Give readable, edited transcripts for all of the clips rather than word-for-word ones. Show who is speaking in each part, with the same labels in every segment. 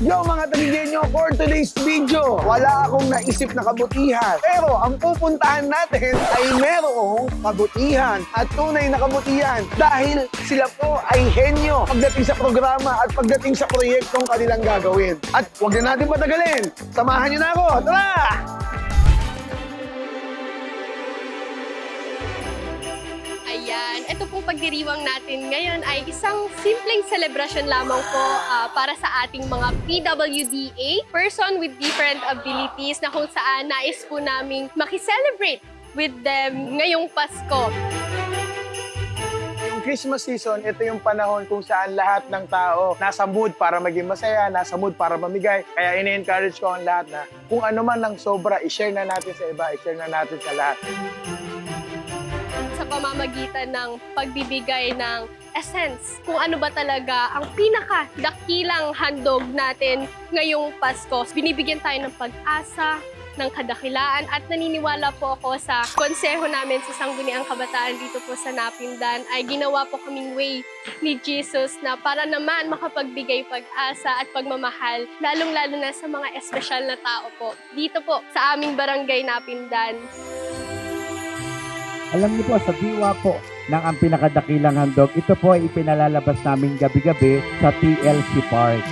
Speaker 1: Yo mga tagigenyo, for today's video, wala akong naisip na kabutihan. Pero ang pupuntahan natin ay merong kabutihan at tunay na kabutihan dahil sila po ay henyo pagdating sa programa at pagdating sa proyektong kanilang gagawin. At huwag na natin patagalin, samahan nyo na ako, tara!
Speaker 2: Ayan, ito pong pagdiriwang natin ngayon ay isang simpleng celebration lamang po para sa ating mga PWDA, person with different abilities, na kung saan nais po naming makiselebrate with them ngayong Pasko.
Speaker 1: Yung Christmas season, ito yung panahon kung saan lahat ng tao nasa mood para maging masaya, nasa mood para mamigay. Kaya ini-encourage ko ang lahat na kung ano man ng sobra, i-share na natin sa iba, i-share na natin sa lahat.
Speaker 2: Sa pamamagitan ng pagbibigay ng essence, kung ano ba talaga ang pinaka-dakilang handog natin ngayong Pasko. Binibigyan tayo ng pag-asa, ng kadakilaan, at naniniwala po ako sa konseho namin sa Sangguniang Kabataan dito po sa Napindan ay ginawa po kaming way ni Jesus na para naman makapagbigay pag-asa at pagmamahal, lalong-lalo na sa mga espesyal na tao po dito po sa aming barangay Napindan.
Speaker 3: Alam niyo po, sa diwa po ng ang pinakadakilang handog, ito po ay ipinalalabas namin gabi-gabi sa TLC Park.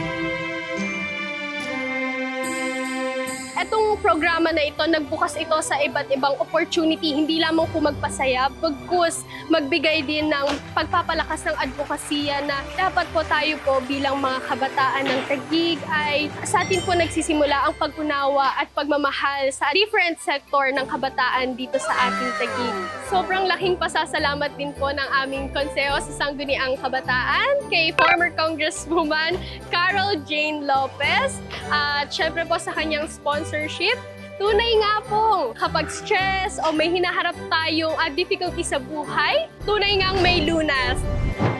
Speaker 2: Etong programa na ito, nagbukas ito sa iba't ibang opportunity, hindi lamang po magpasaya, bagkus magbigay din ng pagpapalakas ng advokasya na dapat po tayo po bilang mga kabataan ng Taguig ay sa atin po nagsisimula ang pag-unawa at pagmamahal sa different sector ng kabataan dito sa ating Taguig. Sobrang laking pasasalamat din po ng aming konseho sa Sangguniang Kabataan kay former Congresswoman Carol Jane Lopez at syempre po sa kanyang sponsorship. Tunay nga pong kapag stress o may hinaharap tayong difficulty sa buhay, tunay ngang may lunas.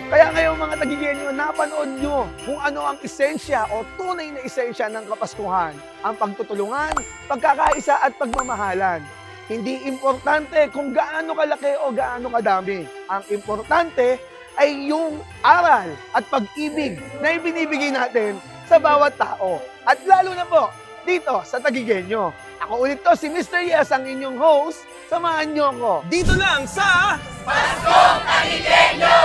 Speaker 1: Kaya ngayon mga tagigenyo, napanood nyo kung ano ang esensya o tunay na esensya ng Kapaskuhan. Ang pagtutulungan, pagkakaisa at pagmamahalan. Hindi importante kung gaano kalaki o gaano kadami. Ang importante ay yung aral at pag-ibig na ibinibigay natin sa bawat tao. At lalo na po, dito sa Tagigenyo. Ako ulit to, si Mr. Yes, ang inyong host. Samahan nyo ko. Dito lang sa
Speaker 4: Paskong Tagigenyo!